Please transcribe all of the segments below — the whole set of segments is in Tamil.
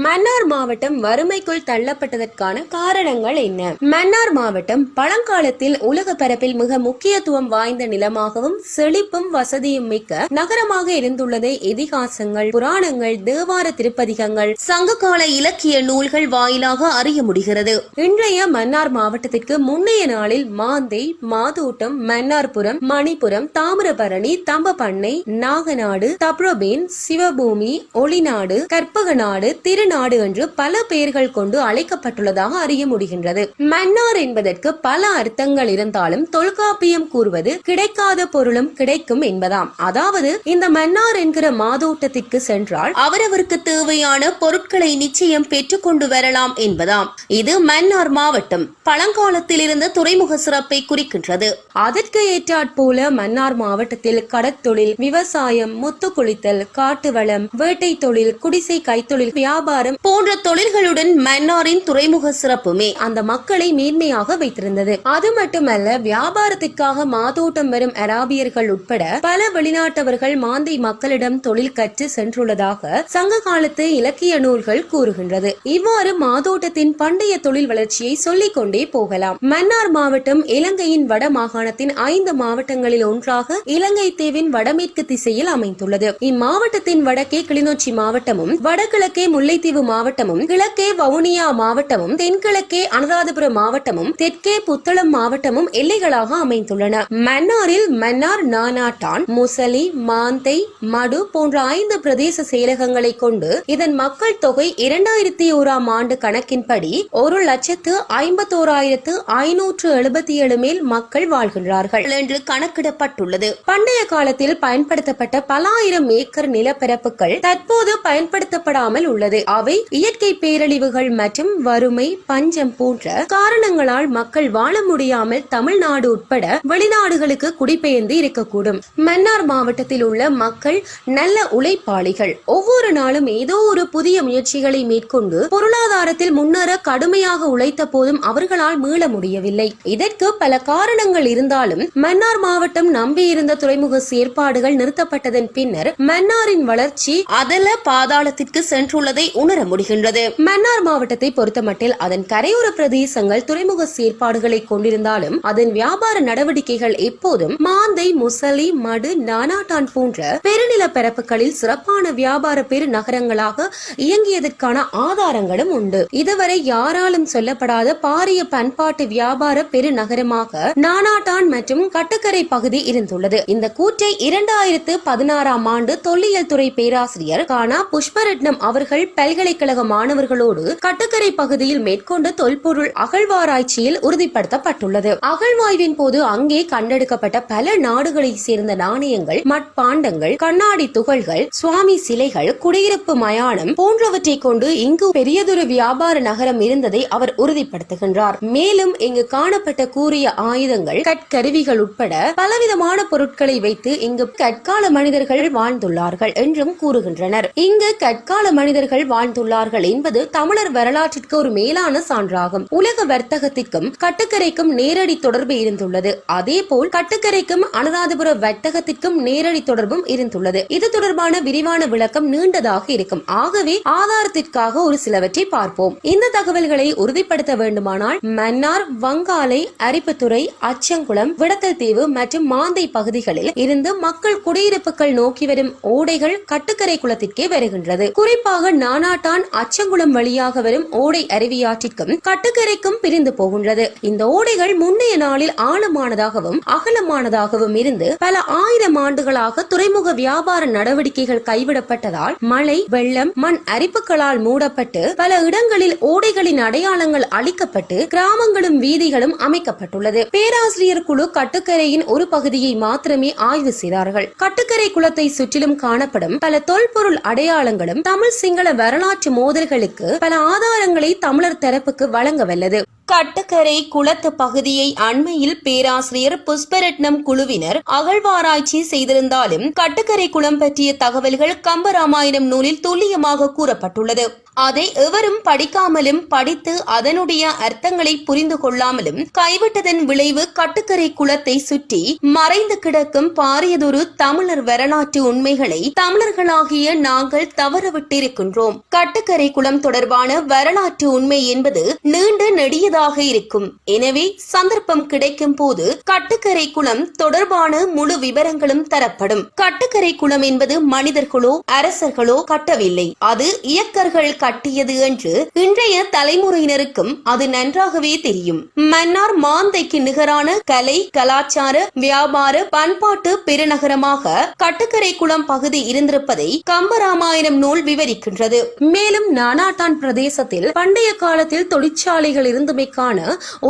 மன்னார் மாவட்டம் வறுமைக்குள் தள்ளப்பட்டதற்கான காரணங்கள் என்ன? மன்னார் மாவட்டம் பழங்காலத்தில் உலக பரப்பில் மிக முக்கியத்துவம் வாய்ந்த நிலமாகவும் செழிப்பும் வசதியும் மிக்க நகரமாக இருந்துள்ளதை இதிகாசங்கள், புராணங்கள், தேவார திருப்பதிகங்கள், சங்ககால இலக்கிய நூல்கள் வாயிலாக அறிய முடிகிறது. இன்றைய மன்னார் மாவட்டத்திற்கு முன்னைய நாளில் மாந்தை, மாதோட்டம், மன்னார்புரம், மணிபுரம், தாமிரபரணி, தம்பப்பண்ணை, நாகநாடு, தப்ரோபேன், சிவபூமி, ஒளிநாடு, கற்பகநாடு, திருநாடு என்று பல பெயர்கள் கொண்டு அழைக்கப்பட்டுள்ளதாக அறிய முடிகின்றது. மன்னார் என்பதற்கு பல அர்த்தங்கள் இருந்தாலும் தொல்காப்பியம் கூறுவது கிடைக்காத பொருளும் கிடைக்கும் என்பதாம். அதாவது இந்த மன்னார் என்கிற மாதோட்டத்திற்கு சென்றால் அவரவருக்கு தேவையான பொருட்களை நிச்சயம் பெற்றுக் கொண்டு வரலாம் என்பதாம். இது மன்னார் மாவட்டம் பழங்காலத்தில் இருந்த துறைமுக சிறப்பை குறிக்கின்றது. அதற்கு ஏற்றாற்போல மன்னார் மாவட்டத்தில் கடற்தொழில், விவசாயம், முத்து குளித்தல், காட்டு வளம், வேட்டை தொழில், குடிசை கைத்தொழில், வியாபாரம் போன்ற தொழில்களுடன் மன்னாரின் துறைமுக சிறப்புமே அந்த மக்களை மேன்மையாக வைத்திருந்தது. அது மட்டுமல்ல, வியாபாரத்திற்காக மாதோட்டம் வரும் அராபியர்கள் உட்பட பல வெளிநாட்டவர்கள் மாந்தை மக்களிடம் தொழில் கற்று சென்றுள்ளதாக சங்க காலத்து இலக்கிய நூல்கள் கூறுகின்றது. இவ்வாறு மாதோட்டத்தின் பண்டைய தொழில் வளர்ச்சியை சொல்லிக் கொண்டே போகலாம். மன்னார் மாவட்டம் இலங்கையின் வட மாகாணத்தின் 5 மாவட்டங்களில் ஒன்றாக இலங்கை தீவின் வடமேற்கு திசையில் அமைந்துள்ளது. இம்மாவட்டத்தின் வடக்கே கிளிநொச்சி மாவட்டமும், வடகிழக்கே முல்லைத்தீவு மாவட்டமும், கிழக்கே வவுனியா மாவட்டமும், தென்கிழக்கே அனுராதபுரம் மாவட்டமும், தெற்கே புத்தளம் மாவட்டமும் எல்லைகளாக அமைந்துள்ளன. மன்னாரில் மன்னார், நானாட்டான், முசலி, மாந்தை, மடு போன்ற 5 பிரதேச செயலகங்களை கொண்டு இதன் மக்கள் தொகை 2001ஆம் ஆண்டு கணக்கின்படி 1,51,577 மேல் மக்கள் வாழ்கின்றார்கள் என்று கணக்கிடப்பட்டுள்ளது. பண்டைய காலத்தில் பயன்படுத்தப்பட்ட பல ஆயிரம் ஏக்கர் நிலப்பரப்புகள் தற்போது பயன்படுத்தப்படாமல் உள்ளது. அவை இயற்கை பேரழிவுகள் மற்றும் வறுமை, பஞ்சம் போன்ற காரணங்களால் மக்கள் வாழ முடியாமல் தமிழ்நாடு உட்பட வெளிநாடுகளுக்கு குடிபெயர்ந்து இருக்கக்கூடும். மன்னார் மாவட்டத்தில் உள்ள மக்கள் நல்ல உழைப்பாளிகள். ஒவ்வொரு நாளும் ஏதோ ஒரு புதிய முயற்சிகளை மேற்கொண்டு பொருளாதாரத்தில் முன்னேற கடுமையாக உழைத்த போதும் அவர்களால் மீள முடியவில்லை. இதற்கு பல காரணங்கள் இருந்தாலும் மன்னார் மாவட்டம் நம்பியிருந்த துறைமுக செயற்பாடுகள் நிறுத்தப்பட்டதன் பின்னர் மன்னாரின் வளர்ச்சி அதல பாதாளத்திற்கு சென்றுள்ளதை உணர முடிகின்றது. மன்னார் மாவட்டத்தை பொறுத்தமட்டில் அதன் கரையோர பிரதேசங்கள் துறைமுக செயற்பாடுகளை கொண்டிருந்தாலும் அதன் வியாபார நடவடிக்கைகள் எப்போதும் மாந்தை, முசலி, மடு, நானாட்டான் போன்ற பெருநில பரப்புகளில் சிறப்பான வியாபார பெரு நகரங்களாக இயங்கியதற்கான ஆதாரங்களும் உண்டு. இதுவரை யாராலும் சொல்லப்படாத பாரிய பண்பாட்டு வியாபார பெருநகரமாக நானாட்டான் மற்றும் கட்டுக்கரை பகுதி இருந்துள்ளது. இந்த கூற்றை 2016ஆம் ஆண்டு தொல்லியல் துறை பேராசிரியர் கானா புஷ்பரட்னம் அவர்கள் பல்கலைக்கழக மாணவர்களோடு கட்டுக்கரை பகுதியில் மேற்கொண்ட தொல்பொருள் அகழ்வாராய்ச்சியில் உறுதிப்படுத்தப்பட்டுள்ளது. அகழ்வாய்வின் போது அங்கே கண்டெடுக்கப்பட்ட பல நாடுகளை சேர்ந்த நாணயங்கள், மட்பாண்டங்கள், கண்ணாடி துகள்கள், சுவாமி சிலைகள், குடியிருப்பு மயானம் போன்றவற்றை கொண்டு இங்கு பெரியதொரு வியாபார நகரம் இருந்ததை அவர் உறுதிப்படுத்துகின்றார். மேலும் இங்கு காணப்பட்ட கூறிய ஆயுதங்கள், கற்கருவிகள் உட்பட பலவிதமான பொருட்களை வைத்து இங்கு கற்கால மனிதர்கள் வாழ்ந்துள்ளார்கள் என்றும் கூறுகின்றனர். இங்கு கற்கால மனிதர்கள் வாழ்ந்துள்ளார்கள் என்பது தமிழர் வரலாற்றிற்கு ஒரு மேலான சான்றாகும். உலக வர்த்தகத்திற்கும் கட்டுக்கரைக்கும் நேரடி தொடர்பு இருந்துள்ளது. அதேபோல் கட்டுக்கரைக்கும் அனுராதபுர வர்த்தகத்திற்கும் நேரடி தொடர்பும் இருந்துள்ளது. இது தொடர்பான விரிவான விளக்கம் நீண்டதாக இருக்கும். ஆகவே ஆதாரத்திற்காக ஒரு சிலவற்றை பார்ப்போம். இந்த தகவல்களை உறுதிப்படுத்த வேண்டுமானால் மன்னார், வங்காளை, அரிப்புத்துறை, அச்சங்குளம், விடத்தல் தீவு மற்றும் மாந்தை பகுதிகளில் இருந்து மக்கள் குடியிருப்புகள் நோக்கி வரும் ஓடைகள் கட்டுக்கரை குளத்திற்கே வருகின்றது. குறிப்பாக நானாட்டான், அச்சங்குளம் வழியாக வரும் ஓடை அருவியாற்றிற்கும் கட்டுக்கரைக்கும் பிரிந்து போகின்றது. இந்த ஓடைகள் முன்னைய நாளில் ஆழமானதாகவும் அகலமானதாகவும் இருந்து பல ஆயிரம் ஆண்டுகளாக துறைமுக வியாபார நடவடிக்கைகள் கைவிடப்பட்டதால் மழை, வெள்ளம், மண் அரிப்புகளால் மூடப்பட்டு பல இடங்களில் ஓடைகளின் அடையாளங்கள் அளிக்கப்பட்டு கிராமங்களும் வீதிகளும் அமைக்கப்பட்டுள்ளது. பேராசிரியர் குழு கட்டுக்கரையின் ஒரு பகுதியை மாத்திரமே ஆய்வு செய்தார்கள். கட்டுக்கரை குளத்தை சுற்றிலும் காணப்படும் பல தொல்பொருள் அடையாளங்களும் தமிழ் சிங்கள வரலாற்று மோதல்களுக்கு பல ஆதாரங்களை தமிழர் தரப்புக்கு வழங்க வல்லது. கட்டுக்கரை குளத்து பகுதியை அண்மையில் பேராசிரியர் புஷ்பரட்னம் குழுவினர் அகழ்வாராய்ச்சி செய்திருந்தாலும் கட்டுக்கரை குளம் பற்றிய தகவல்கள் கம்பராமாயணம் நூலில் துல்லியமாக கூறப்பட்டுள்ளது. அதை எவரும் படிக்காமலும் படித்து அதனுடைய அர்த்தங்களை புரிந்து கொள்ளாமலும் கைவிட்டதன் விளைவு கட்டுக்கரை குளத்தை சுற்றி மறைந்து கிடக்கும் பாரியதொரு தமிழர் வரலாற்று உண்மைகளை தமிழர்களாகிய நாங்கள் தவறவிட்டிருக்கின்றோம். கட்டுக்கரை குளம் தொடர்பான வரலாற்று உண்மை என்பது நீண்ட நெடியதாக இருக்கும். எனவே சந்தர்ப்பம் கிடைக்கும் போது கட்டுக்கரை குளம் தொடர்பான முழு விவரங்களும் தரப்படும். கட்டுக்கரை குளம் என்பது மனிதர்களோ அரசர்களோ கட்டவில்லை, அது இயக்கர்கள் கட்டியது என்று இன்றைய தலைமுறையினருக்கும் அது நன்றாகவே தெரியும். மன்னார் மாந்தைக்கு நிகரான கலை, கலாச்சார, வியாபார, பண்பாட்டு பெருநகரமாக கட்டுக்கரை குளம் பகுதி இருந்திருப்பதை கம்பராமாயணம் நூல் விவரிக்கின்றது. மேலும் நானாட்டான் பிரதேசத்தில் பண்டைய காலத்தில் தொழிற்சாலைகள் இருந்தமைக்கான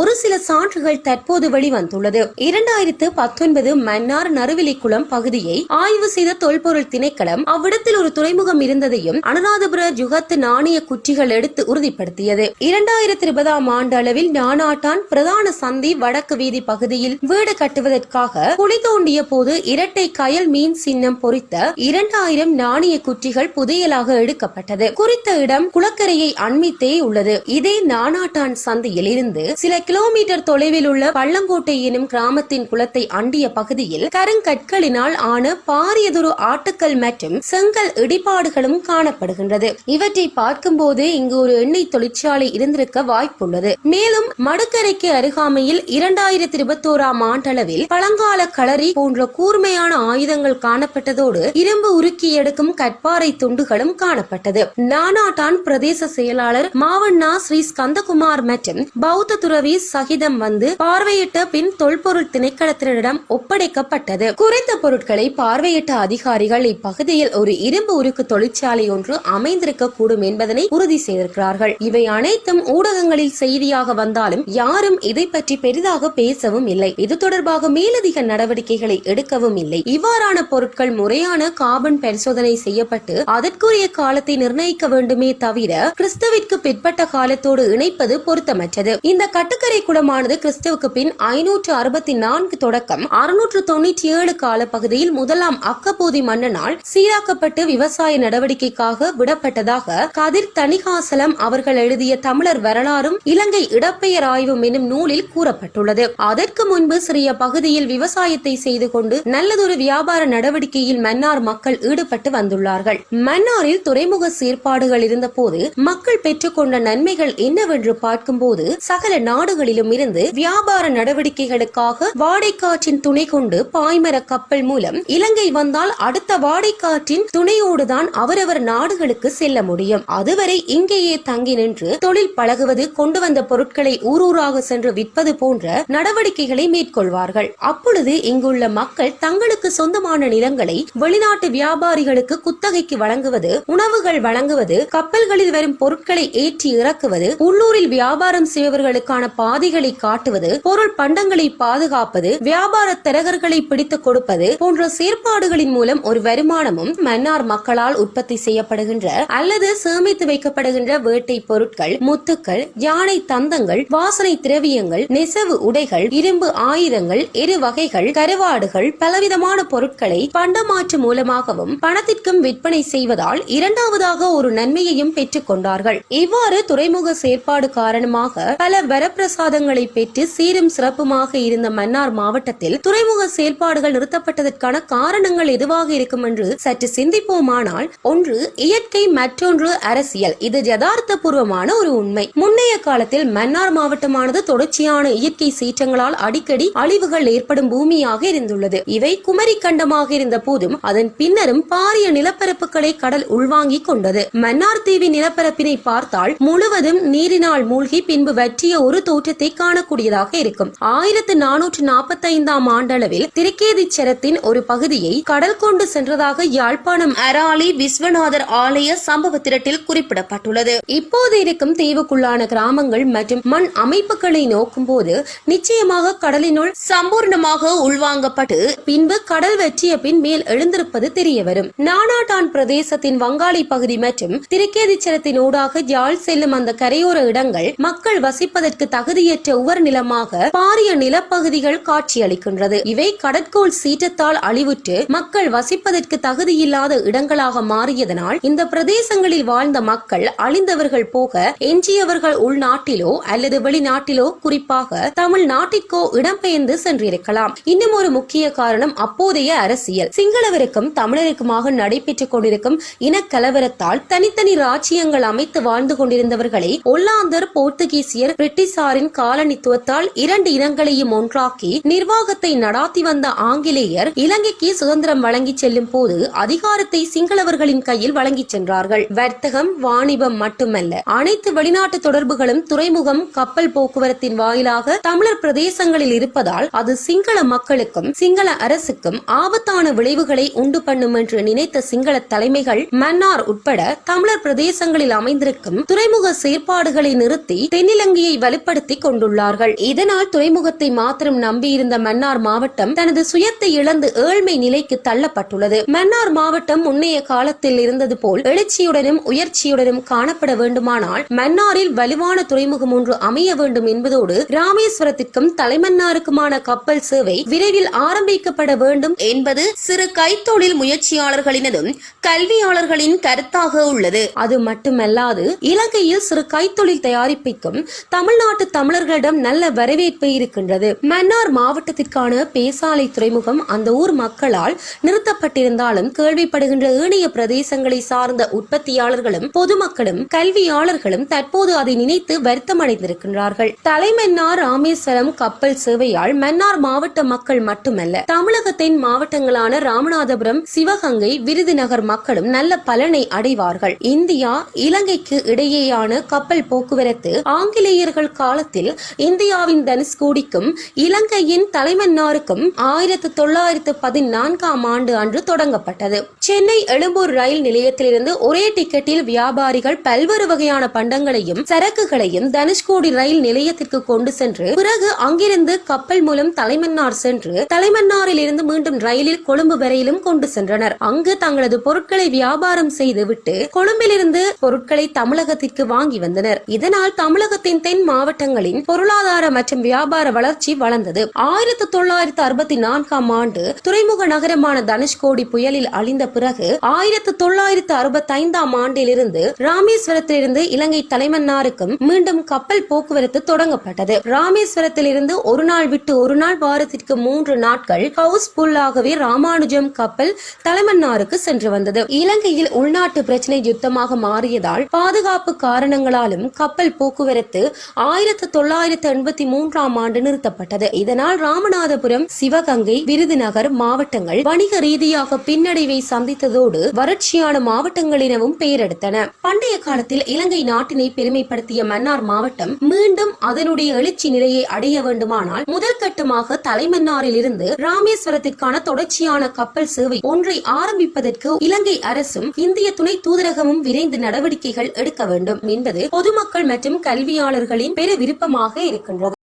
ஒரு சில சான்றுகள் தற்போது வெளிவந்துள்ளது. 2019 மன்னார் நறுவிலிக்குளம் பகுதியை ஆய்வு செய்த தொல்பொருள் திணைக்களம் அவ்விடத்தில் ஒரு துறைமுகம் இருந்ததையும் அனுராதபுர யுகத்து நாணய குற்றிகள் எடுத்து உறுதிப்படுத்தியது. 2020 ஆண்டு அளவில் நானாட்டான் பிரதான சந்தி வடக்கு வீதி பகுதியில் வீடு கட்டுவதற்காக குழி தோண்டிய போது இரட்டை கயல் மீன் சின்னம் பொறித்த 2000 நாணய குற்றிகள் புதையலாக எடுக்கப்பட்டது. குறித்த இடம் குளக்கரையை அண்மித்தே உள்ளது. இதே நானாட்டான் சந்தியில் இருந்து சில கிலோமீட்டர் தொலைவில் உள்ள பள்ளங்கோட்டை எனும் கிராமத்தின் குளத்தை அண்டிய பகுதியில் கருங்கற்களினால் ஆன பாரியதொரு ஆட்டுக்கல் மற்றும் செங்கல் இடிபாடுகளும் காணப்படுகின்றது. இவற்றை பார்க்கும் போது இங்கு ஒரு எண்ணெய் தொழிற்சாலை இருந்திருக்க வாய்ப்புள்ளது. மேலும் மடுக்கரைக்கு அருகாமையில் 2021 ஆண்டளவில் பழங்கால களரி போன்ற கூர்மையான ஆயுதங்கள் காணப்பட்டதோடு இரும்பு உருக்கி எடுக்கும் கற்பாறை துண்டுகளும் காணப்பட்டது. நானாட்டான் பிரதேச செயலாளர் மாவண்ணா ஸ்ரீ ஸ்கந்தகுமார் மற்றும் பௌத்த துறவி சகிதம் வந்து பார்வையிட்ட பின் தொல்பொருள் திணைக்களத்தினரிடம் ஒப்படைக்கப்பட்டது. குறித்த பொருட்களை பார்வையிட்ட அதிகாரிகள் இப்பகுதியில் ஒரு இரும்பு உருக்கு தொழிற்சாலை ஒன்று அமைந்திருக்க கூடும் என்பதனை உறுதி செய்திருக்கிறார்கள். இவை அனைத்தும் ஊடகங்களில் செய்தியாக வந்தாலும் யாரும் இதை பற்றி பெரிதாக பேசவும் இல்லை. இது தொடர்பாக மேலதிக நடவடிக்கைகளை எடுக்கவும் இல்லை. இவ்வாறான பொருட்கள் முறையான கார்பன் பரிசோதனை செய்யப்பட்டு அதற்குரிய காலத்தை நிர்ணயிக்க வேண்டுமே தவிர கிறிஸ்துவிற்கு பிற்பட்ட காலத்தோடு இணைப்பது பொருத்தமற்றது. இந்த கட்டுக்கரை குளமானது கிறிஸ்துவுக்கு பின் 564 தொடக்கம் 697 கால பகுதியில் முதலாம் அக்கப்போதி மன்னனால் சீராக்கப்பட்டு விவசாய நடவடிக்கைக்காக விடப்பட்டதாக கதிர் தணிகாசலம் அவர்கள் எழுதிய தமிழர் வரலாறும் இலங்கை இடப்பெயர் ஆய்வும் எனும் நூலில் கூறப்பட்டுள்ளது. அதற்கு முன்பு சிறிய பகுதியில் விவசாயத்தை செய்து கொண்டு நல்லதொரு வியாபார நடவடிக்கையில் மன்னார் மக்கள் ஈடுபட்டு வந்துள்ளார்கள். மன்னாரில் துறைமுக செயற்பாடுகள் இருந்த போது மக்கள் பெற்றுக்கொண்ட நன்மைகள் என்னவென்று பார்க்கும்போது சகல நாடுகளிலும் இருந்து வியாபார நடவடிக்கைகளுக்காக வாடைக்காற்றின் துணை கொண்டு பாய்மர கப்பல் மூலம் இலங்கை வந்தால் அடுத்த வாடைக்காற்றின் துணையோடுதான் அவரவர் நாடுகளுக்கு செல்ல முடியும். அதுவரை இங்கேயே தங்கி நின்று தொழில் பழகுவது, கொண்டு வந்த பொருட்களை ஊரூராக சென்று விற்பது போன்ற நடவடிக்கைகளை மேற்கொள்வார்கள். அப்பொழுது இங்குள்ள மக்கள் தங்களுக்கு சொந்தமான நிலங்களை வெளிநாட்டு வியாபாரிகளுக்கு குத்தகைக்கு வழங்குவது, உணவுகள் வழங்குவது, கப்பல்களில் வரும் பொருட்களை ஏற்றி இறக்குவது, உள்ளூரில் வியாபாரம் செய்பவர்களுக்கான பாதைகளை காட்டுவது, பொருள் பண்டங்களை பாதுகாப்பது, வியாபார தரகர்களை பிடித்துக் கொடுப்பது போன்ற செயற்பாடுகளின் மூலம் ஒரு வருமானமும் மன்னார் மக்களால் உற்பத்தி செய்யப்படுகின்ற அல்லது சேமித்து வைக்கப்படுகின்ற வேட்டை பொருட்கள், முத்துக்கள், யானை தந்தங்கள், வாசனை திரவியங்கள், நெசவு உடைகள், இரும்பு ஆயுதங்கள், எரு வகைகள், கருவாடுகள், பலவிதமான பொருட்களை பண்டமாற்று மூலமாகவும் பணத்திற்கும் விற்பனை செய்வதால் இரண்டாவதாக ஒரு நன்மையையும் பெற்றுக் கொண்டார்கள். இவ்வாறு துறைமுக செயற்பாடு காரணமாக பல வரப்பிரசாதங்களை பெற்று சீரும் சிறப்புமாக இருந்த மன்னார் மாவட்டத்தில் துறைமுக செயல்பாடுகள் நிறுத்தப்பட்டதற்கான காரணங்கள் எதுவாக இருக்கும் என்று சற்று சிந்திப்போமானால், ஒன்று இயற்கை, மற்றொன்று அரசியல். இது யதார்த்த பூர்வமான ஒரு உண்மை. முன்னைய காலத்தில் மன்னார் மாவட்டமானது தொடர்ச்சியான இயற்கை சீற்றங்களால் அடிக்கடி அழிவுகள் ஏற்படும் பூமியாக இருந்துள்ளது. இவை குமரி கண்டமாக இருந்த போதும் அதன் பின்னரும் பாரிய நிலப்பரப்புகளை கடல் உள்வாங்கிக் கொண்டது. மன்னார் தீவின் நிலப்பரப்பினை பார்த்தால் முழுவதும் நீரினால் மூழ்கி பின்பு வற்றிய ஒரு தோற்றத்தை காணக்கூடியதாக இருக்கும். 1445 ஆண்டளவில் திருக்கேதீச்சரத்தின் ஒரு பகுதியை கடல் கொண்டு சென்றதாக யாழ்ப்பாணம் அராலி விஸ்வநாதர் ஆலய சம்பவ திரட்டில் குறிப்பிடப்பட்டுள்ளது. இப்போது இருக்கும் தீவுக்குள்ளான கிராமங்கள் மற்றும் மண் அமைப்புகளை நோக்கும் போது நிச்சயமாக கடலினுள் சம்பூர்ணமாக உள்வாங்கப்பட்டு பின்பு கடல் வெற்றிய பின் மேல் எழுந்திருப்பது தெரிய வரும். நானாட்டான் பிரதேசத்தின் வங்காளி பகுதி மற்றும் திருக்கேதீச்சரத்தின் ஊடாக யாழ் செல்லும் அந்த கரையோர இடங்கள் மக்கள் வசிப்பதற்கு தகுதியற்ற உவர் நிலமாக பாரிய நிலப்பகுதிகள் காட்சியளிக்கின்றது. இவை கடற்கோள் சீற்றத்தால் அழிவுற்று மக்கள் வசிப்பதற்கு தகுதியில்லாத இடங்களாக மாறியதனால் இந்த பிரதேசங்களில் வாழ்ந்த வாழ்ந்த மக்கள் அழிந்தவர்கள் போக எஞ்சியவர்கள் உள்நாட்டிலோ அல்லது வெளிநாட்டிலோ குறிப்பாக தமிழ்நாட்டிற்கோ இடம்பெயர்ந்து சென்றிருக்கலாம். இன்னும் ஒரு முக்கிய காரணம் அப்போதைய அரசியல். சிங்களவருக்கும் தமிழருக்குமாக நடைபெற்றுக் கொண்டிருக்கும் இனக்கலவரத்தால் தனித்தனி ராஜ்யங்கள் அமைத்து வாழ்ந்து கொண்டிருந்தவர்களை ஒல்லாந்தர், போர்த்துகீசியர், பிரிட்டிஷாரின் காலனித்துவத்தால் இரண்டு இனங்களையும் ஒன்றாக்கி நிர்வாகத்தை நடாத்தி வந்த ஆங்கிலேயர் இலங்கைக்கு சுதந்திரம் வழங்கி செல்லும் போது அதிகாரத்தை சிங்களவர்களின் கையில் வழங்கி சென்றார்கள். வர்த்தகம், வாணிபம் மட்டுமல்ல, அனைத்து வெளிநாட்டு தொடர்புகளும் துறைமுகம், கப்பல் போக்குவரத்தின் வாயிலாக தமிழர் பிரதேசங்களில் இருப்பதால் அது சிங்கள மக்களுக்கும் சிங்கள அரசுக்கும் ஆபத்தான விளைவுகளை உண்டு பண்ணும் என்று நினைத்த சிங்கள தலைமைகள் மன்னார் உட்பட தமிழர் பிரதேசங்களில் அமைந்திருக்கும் துறைமுக செயற்பாடுகளை நிறுத்தி தென்னிலங்கையை வலுப்படுத்திக் கொண்டுள்ளார்கள். இதனால் துறைமுகத்தை மாத்திரம் நம்பியிருந்த மன்னார் மாவட்டம் தனது சுயத்தை இழந்து ஏழ்மை நிலைக்கு தள்ளப்பட்டுள்ளது. மன்னார் மாவட்டம் முன்னைய காலத்தில் இருந்தது போல் எழுச்சியுடனும் உயர்ச்சியுடனும் காணப்பட வேண்டுமானால் மன்னாரில் வலுவான துறைமுகம் ஒன்று அமைய வேண்டும் என்பதோடு ராமேஸ்வரத்திற்கும் தலைமன்னாருக்குமான கப்பல் சேவை விரைவில் ஆரம்பிக்கப்பட வேண்டும் என்பது சிறு கைத்தொழில் முயற்சியாளர்களினதும் கல்வியாளர்களின் கருத்தாக உள்ளது. அது மட்டுமல்லாது இலங்கையில் சிறு கைத்தொழில் தயாரிப்பிற்கும் தமிழ்நாட்டு தமிழர்களிடம் நல்ல வரவேற்பு இருக்கின்றது. மன்னார் மாவட்டத்திற்கான பேசாலை துறைமுகம் அந்த ஊர் மக்களால் நிறுத்தப்பட்டிருந்தாலும் கேள்விப்படுகின்ற ஏனைய பிரதேசங்களை சார்ந்த உற்பத்தியாளர்களும் பொதுமக்களும் கல்வியாளர்களும் தற்போது அதை நினைத்து வருத்தமடைந்திருக்கின்றார்கள். தலைமன்னார் ராமேஸ்வரம் கப்பல் சேவையால் மன்னார் மாவட்ட மக்கள் மட்டுமல்ல, தமிழகத்தின் மாவட்டங்களான ராமநாதபுரம், சிவகங்கை, விருதுநகர் மக்களும் நல்ல பலனை அடைவார்கள். இந்தியா இலங்கைக்கு இடையேயான கப்பல் போக்குவரத்து ஆங்கிலேயர்கள் காலத்தில் இந்தியாவின் தனுஷ்கோடிக்கும் இலங்கையின் தலைமன்னாருக்கும் 1914ஆம் ஆண்டு அன்று தொடங்கப்பட்டது. சென்னை எழும்பூர் ரயில் நிலையத்திலிருந்து ஒரே டிக்கெட்டில் வியாபாரிகள் பல்வேறு வகையான பண்டங்களையும் சரக்குகளையும் தனுஷ்கோடி ரயில் நிலையத்திற்கு கொண்டு சென்று பிறகு அங்கிருந்து கப்பல் மூலம் தலைமன்னார் சென்று தலைமன்னாரில் இருந்து மீண்டும் ரயிலில் கொழும்பு வரையிலும் கொண்டு சென்றனர். அங்கு தங்களது பொருட்களை வியாபாரம் செய்துவிட்டு கொழும்பிலிருந்து பொருட்களை தமிழகத்திற்கு வாங்கி வந்தனர். இதனால் தமிழகத்தின் தென் மாவட்டங்களின் பொருளாதார மற்றும் வியாபார வளர்ச்சி வளர்ந்தது. 1964ஆம் ஆண்டு துறைமுக நகரமான தனுஷ்கோடி புயலில் அழிந்த பிறகு 1965ஆம் ஆண்டிலிருந்து ராமேஸ்வரத்திலிருந்து இலங்கை தலைமன்னாருக்கும் மீண்டும் கப்பல் போக்குவரத்து தொடங்கப்பட்டது. ராமேஸ்வரத்திலிருந்து ஒரு நாள் விட்டு ஒரு நாள் வாரத்திற்கு 3 நாட்கள் ஹவுஸ்ஃபுல்லாகவே ராமானுஜம் கப்பல் தலைமன்னாருக்கு சென்று வந்தது. இலங்கையில் உள்நாட்டு பிரச்சனை யுத்தமாக மாறியதால் பாதுகாப்பு காரணங்களாலும் கப்பல் போக்குவரத்து 1983ஆம் ஆண்டு நிறுத்தப்பட்டது. இதனால் ராமநாதபுரம், சிவகங்கை, விருதுநகர் மாவட்டங்கள் வணிக ரீதியாக பின்னடைவை சந்தித்ததோடு வறட்சியான மாவட்டங்கள் எனவும் பெயரெடுத்தன. பண்டைய காலத்தில் இலங்கை நாட்டினை பெருமைப்படுத்திய மன்னார் மாவட்டம் மீண்டும் அதனுடைய எழுச்சி நிலையை அடைய வேண்டுமானால் முதல் கட்டமாக தலைமன்னாரில் இருந்து ராமேஸ்வரத்திற்கான தொடர்ச்சியான கப்பல் சேவை ஒன்றை ஆரம்பிப்பதற்கு இலங்கை அரசும் இந்திய துணை தூதரகமும் விரைந்து நடவடிக்கைகள் எடுக்க வேண்டும் என்பது பொதுமக்கள் மற்றும் கல்வியாளர்களின் பெரு விருப்பமாக இருக்கின்றது.